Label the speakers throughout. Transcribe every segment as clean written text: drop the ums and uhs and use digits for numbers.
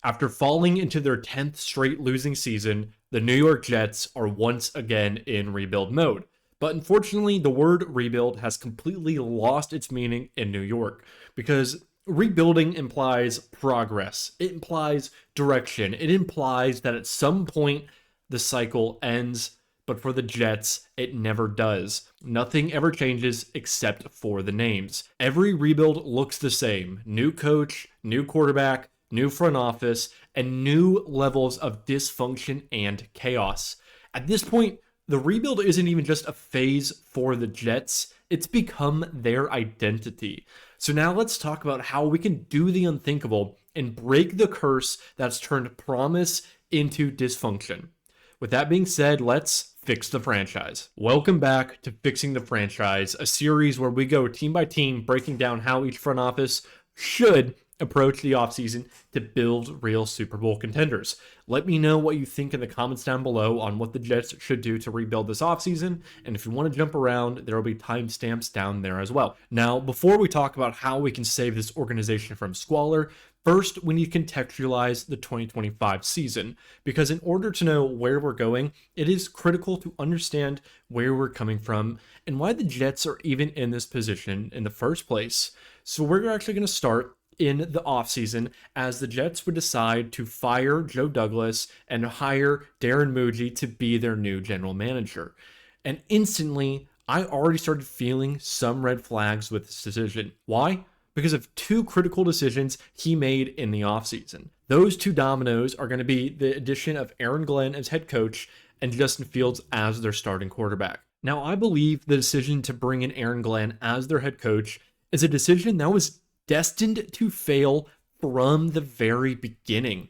Speaker 1: After falling into their 10th straight losing season, the New York Jets are once again in rebuild mode. But unfortunately, the word rebuild has completely lost its meaning in New York because rebuilding implies progress. It implies direction. It implies that at some point the cycle ends, but for the Jets, it never does. Nothing ever changes except for the names. Every rebuild looks the same: new coach, new quarterback, new front office, and new levels of dysfunction and chaos. At this point, the rebuild isn't even just a phase for the Jets, it's become their identity. So now let's talk about how we can do the unthinkable and break the curse that's turned promise into dysfunction. With that being said, let's fix the franchise. Welcome back to Fixing the Franchise, a series where we go team by team breaking down how each front office should approach the offseason to build real Super Bowl contenders. Let me know what you think in the comments down below on what the Jets should do to rebuild this offseason, and if you want to jump around, there will be timestamps down there as well. Now, before we talk about how we can save this organization from squalor, first, we need to contextualize the 2025 season, because in order to know where we're going, it is critical to understand where we're coming from and why the Jets are even in this position in the first place. So we're actually going to start in the offseason as the Jets would decide to fire Joe Douglas and hire Darren Mougey to be their new general manager. And instantly, I already started feeling some red flags with this decision. Why? Because of two critical decisions he made in the offseason. Those two dominoes are going to be the addition of Aaron Glenn as head coach and Justin Fields as their starting quarterback. Now, I believe the decision to bring in Aaron Glenn as their head coach is a decision that was destined to fail from the very beginning.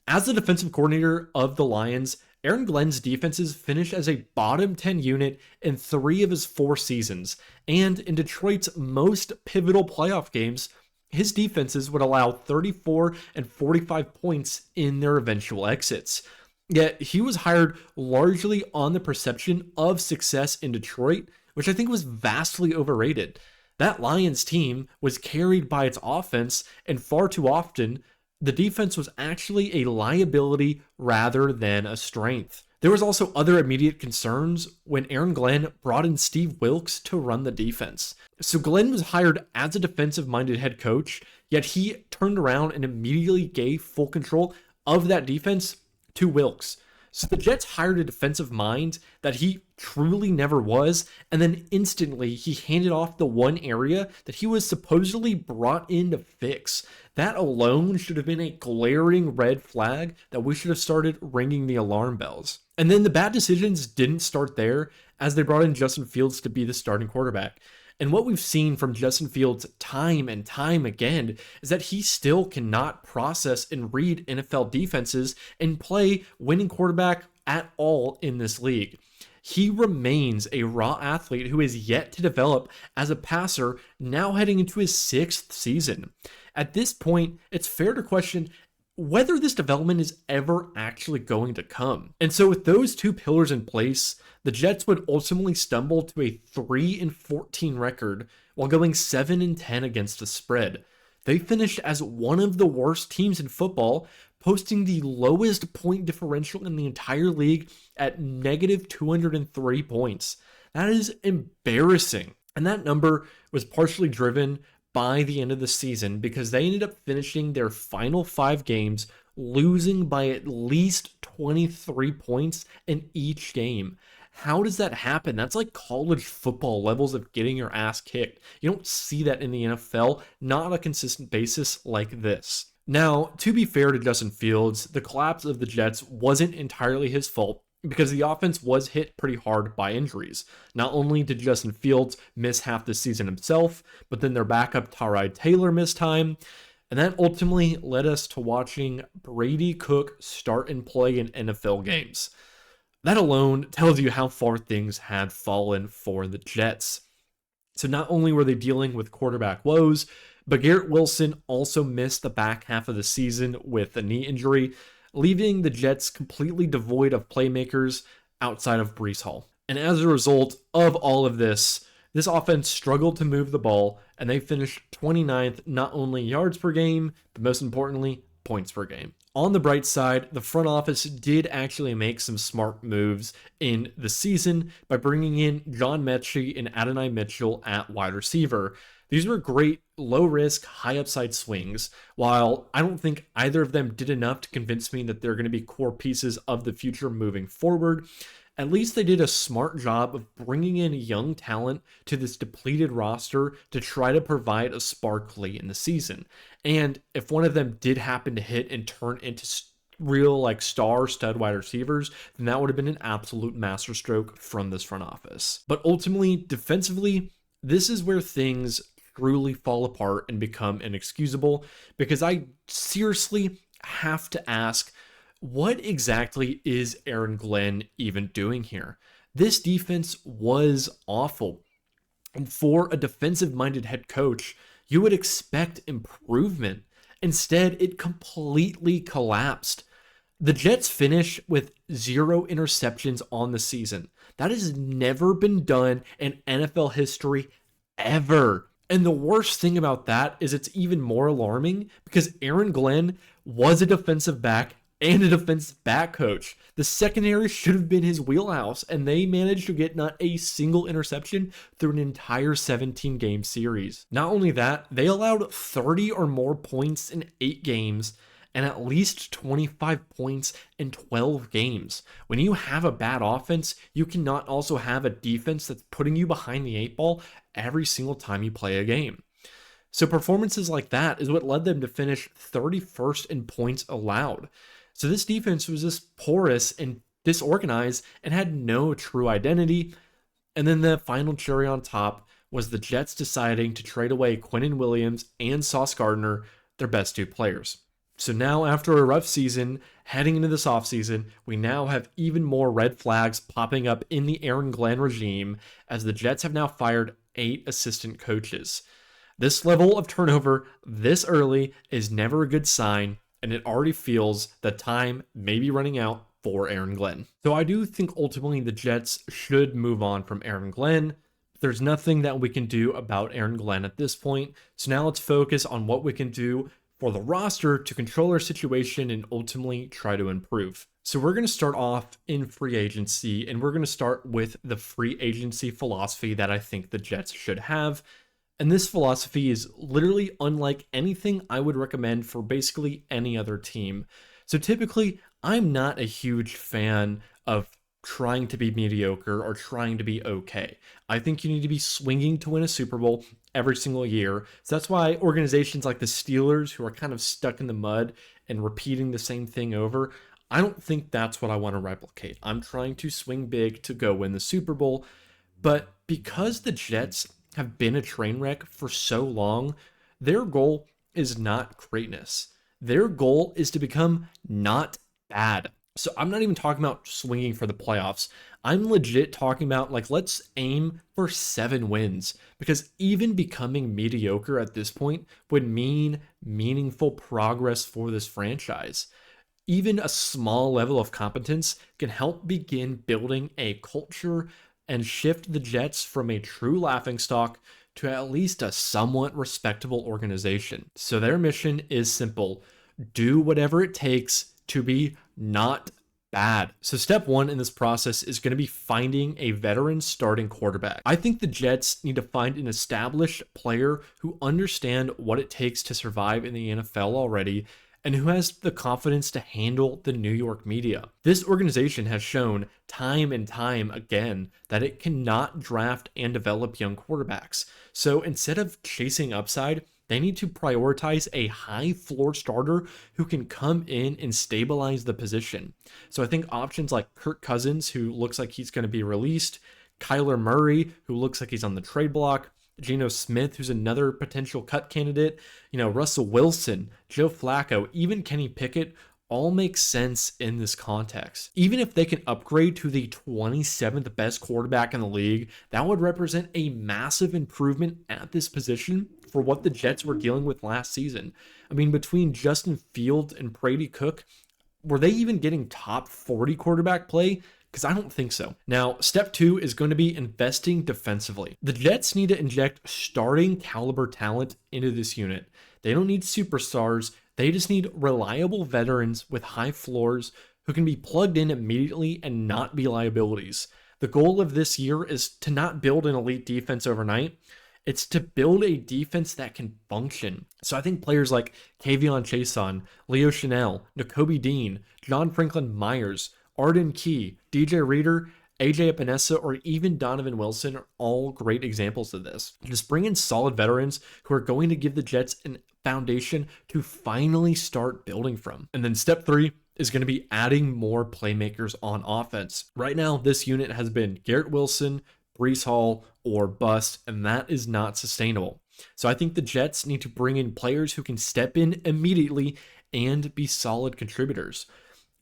Speaker 1: As the defensive coordinator of the Lions, Aaron Glenn's defenses finished as a bottom 10 unit in 3 of his 4 seasons, and in Detroit's most pivotal playoff games, his defenses would allow 34 and 45 points in their eventual exits. Yet he was hired largely on the perception of success in Detroit, which I think was vastly overrated. That Lions team was carried by its offense, and far too often, the defense was actually a liability rather than a strength. There was also other immediate concerns when Aaron Glenn brought in Steve Wilks to run the defense. So Glenn was hired as a defensive-minded head coach, yet he turned around and immediately gave full control of that defense to Wilks. So the Jets hired a defensive mind that he truly never was, and then instantly he handed off the one area that he was supposedly brought in to fix. That alone should have been a glaring red flag that we should have started ringing the alarm bells. And then the bad decisions didn't start there, as they brought in Justin Fields to be the starting quarterback. And what we've seen from Justin Fields time and time again is that he still cannot process and read NFL defenses and play winning quarterback at all in this league. He remains a raw athlete who is yet to develop as a passer, now heading into his 6th season. At this point, it's fair to question whether this development is ever actually going to come. And so with those two pillars in place, the Jets would ultimately stumble to a 3-14 record while going 7-10 against the spread. They finished as one of the worst teams in football, posting the lowest point differential in the entire league at negative 203 points. That is embarrassing. And that number was partially driven by the end of the season because they ended up finishing their final 5 games losing by at least 23 points in each game. How does that happen? That's like college football levels of getting your ass kicked. You don't see that in the NFL, not on a consistent basis like this. Now, to be fair to Justin Fields, the collapse of the Jets wasn't entirely his fault because the offense was hit pretty hard by injuries. Not only did Justin Fields miss half the season himself, but then their backup Tyrod Taylor missed time, and that ultimately led us to watching Brady Cook start and play in NFL games. That alone tells you how far things had fallen for the Jets. So not only were they dealing with quarterback woes, but Garrett Wilson also missed the back half of the season with a knee injury, leaving the Jets completely devoid of playmakers outside of Breece Hall. And as a result of all of this offense struggled to move the ball, and they finished 29th not only yards per game, but most importantly, points per game. On the bright side, the front office did actually make some smart moves in the season by bringing in John Mechie and Adonai Mitchell at wide receiver. These were great, low risk, high upside swings. While I don't think either of them did enough to convince me that they're going to be core pieces of the future moving forward, at least they did a smart job of bringing in young talent to this depleted roster to try to provide a spark late in the season. And if one of them did happen to hit and turn into real like star stud wide receivers, then that would have been an absolute masterstroke from this front office. But ultimately, defensively, this is where things truly fall apart and become inexcusable, because I seriously have to ask, what exactly is Aaron Glenn even doing here? This defense was awful. And for a defensive-minded head coach, you would expect improvement. Instead, it completely collapsed. The Jets finish with 0 interceptions on the season. That has never been done in NFL history ever. And the worst thing about that is it's even more alarming because Aaron Glenn was a defensive back and a defensive back coach. The secondary should have been his wheelhouse, and they managed to get not a single interception through an entire 17-game series. Not only that, they allowed 30 or more points in 8 games and at least 25 points in 12 games. When you have a bad offense, you cannot also have a defense that's putting you behind the 8 ball every single time you play a game. So performances like that is what led them to finish 31st in points allowed. So this defense was just porous and disorganized and had no true identity. And then the final cherry on top was the Jets deciding to trade away Quinnen Williams and Sauce Gardner, their best 2 players. So now, after a rough season, heading into this offseason, we now have even more red flags popping up in the Aaron Glenn regime, as the Jets have now fired 8 assistant coaches. This level of turnover this early is never a good sign, and it already feels that time may be running out for Aaron Glenn. So I do think ultimately the Jets should move on from Aaron Glenn. There's nothing that we can do about Aaron Glenn at this point. So now let's focus on what we can do for the roster to control our situation and ultimately try to improve. So we're going to start off in free agency, and we're going to start with the free agency philosophy that I think the Jets should have. And this philosophy is literally unlike anything I would recommend for basically any other team. So typically, I'm not a huge fan of trying to be mediocre or trying to be okay. I think you need to be swinging to win a Super Bowl every single year. So that's why organizations like the Steelers, who are kind of stuck in the mud and repeating the same thing over, I don't think that's what I want to replicate. I'm trying to swing big to go win the Super Bowl. But because the Jets have been a train wreck for so long, their goal is not greatness. Their goal is to become not bad. So I'm not even talking about swinging for the playoffs. I'm legit talking about, like, let's aim for 7 wins, because even becoming mediocre at this point would mean meaningful progress for this franchise. Even a small level of competence can help begin building a culture and shift the Jets from a true laughingstock to at least a somewhat respectable organization. So their mission is simple: do whatever it takes to be not bad. So step 1 in this process is going to be finding a veteran starting quarterback. I think the Jets need to find an established player who understands what it takes to survive in the NFL already, and who has the confidence to handle the New York media. This organization has shown time and time again that it cannot draft and develop young quarterbacks. So instead of chasing upside, they need to prioritize a high floor starter who can come in and stabilize the position. So I think options like Kirk Cousins, who looks like he's going to be released, Kyler Murray, who looks like he's on the trade block, Geno Smith, who's another potential cut candidate, Russell Wilson, Joe Flacco, even Kenny Pickett, all make sense in this context. Even if they can upgrade to the 27th best quarterback in the league, that would represent a massive improvement at this position for what the Jets were dealing with last season. I mean, between Justin Fields and Brady Cook, were they even getting top 40 quarterback play? Because I don't think so. Now, step 2 is going to be investing defensively. The Jets need to inject starting caliber talent into this unit. They don't need superstars. They just need reliable veterans with high floors who can be plugged in immediately and not be liabilities. The goal of this year is to not build an elite defense overnight. It's to build a defense that can function. So I think players like Kavion Chason, Leo Chanel, Nakobe Dean, John Franklin Myers, Arden Key, DJ Reader, AJ Epinesa, or even Donovan Wilson are all great examples of this. Just bring in solid veterans who are going to give the Jets a foundation to finally start building from. And then step 3 is going to be adding more playmakers on offense. Right now, this unit has been Garrett Wilson, Breece Hall, or bust, and that is not sustainable. So I think the Jets need to bring in players who can step in immediately and be solid contributors.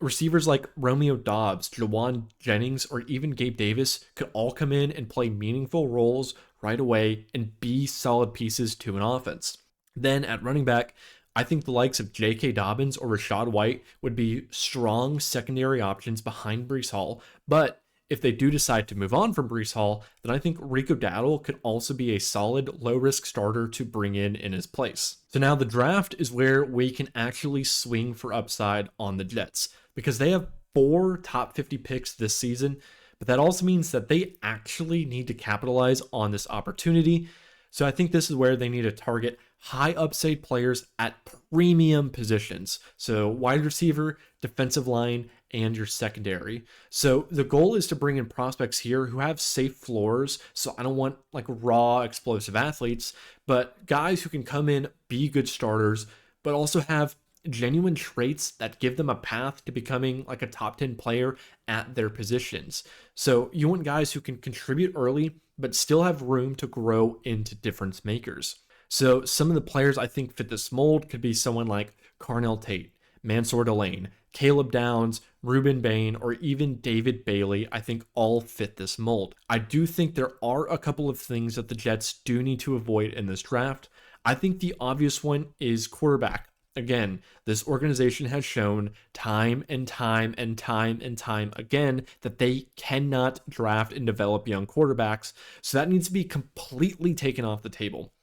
Speaker 1: Receivers like Romeo Doubs, Jawan Jennings, or even Gabe Davis could all come in and play meaningful roles right away and be solid pieces to an offense. Then at running back, I think the likes of J.K. Dobbins or Rashad White would be strong secondary options behind Breece Hall, but if they do decide to move on from Breece Hall, then I think Rico Dowdle could also be a solid low-risk starter to bring in his place. So now the draft is where we can actually swing for upside on the Jets, because they have 4 top 50 picks this season, but that also means that they actually need to capitalize on this opportunity. So I think this is where they need to target high upside players at premium positions. So wide receiver, defensive line, and your secondary. So the goal is to bring in prospects here who have safe floors. So I don't want like raw explosive athletes, but guys who can come in, be good starters, but also have genuine traits that give them a path to becoming like a top 10 player at their positions. So you want guys who can contribute early, but still have room to grow into difference makers. So some of the players I think fit this mold could be someone like Carnell Tate, Mansour Delane, Caleb Downs, Ruben Bain, or even David Bailey. I think all fit this mold. I do think there are a couple of things that the Jets do need to avoid in this draft. I think the obvious one is quarterback. Again, this organization has shown time and time and time and time again that they cannot draft and develop young quarterbacks. So that needs to be completely taken off the table.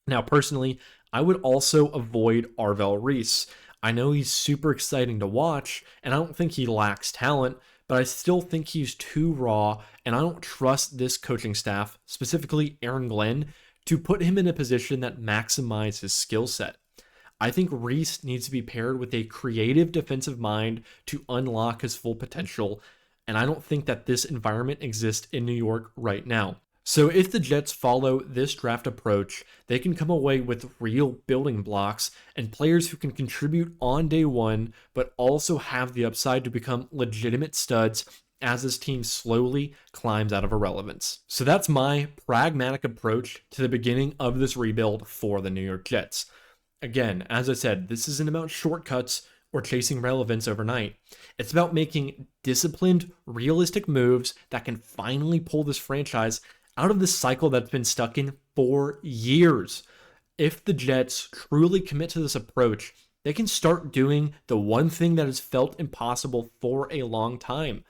Speaker 1: Now, personally, I would also avoid Arvell Reese. I know he's super exciting to watch, and I don't think he lacks talent, but I still think he's too raw, and I don't trust this coaching staff, specifically Aaron Glenn, to put him in a position that maximizes his skill set. I think Reese needs to be paired with a creative defensive mind to unlock his full potential, and I don't think that this environment exists in New York right now. So if the Jets follow this draft approach, they can come away with real building blocks and players who can contribute on day one, but also have the upside to become legitimate studs as this team slowly climbs out of irrelevance. So that's my pragmatic approach to the beginning of this rebuild for the New York Jets. Again, as I said, this isn't about shortcuts or chasing relevance overnight. It's about making disciplined, realistic moves that can finally pull this franchise out of the cycle that's been stuck in for years. If the Jets truly commit to this approach, they can start doing the one thing that has felt impossible for a long time.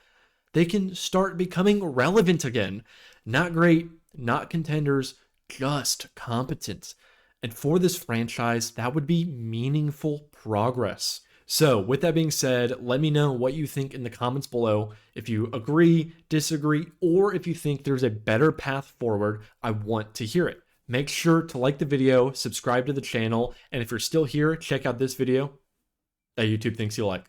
Speaker 1: They can start becoming relevant again. Not great, not contenders, just competent. And for this franchise, that would be meaningful progress. So with that being said, let me know what you think in the comments below. If you agree, disagree, or if you think there's a better path forward, I want to hear it. Make sure to like the video, subscribe to the channel, and if you're still here, check out this video that YouTube thinks you'll like.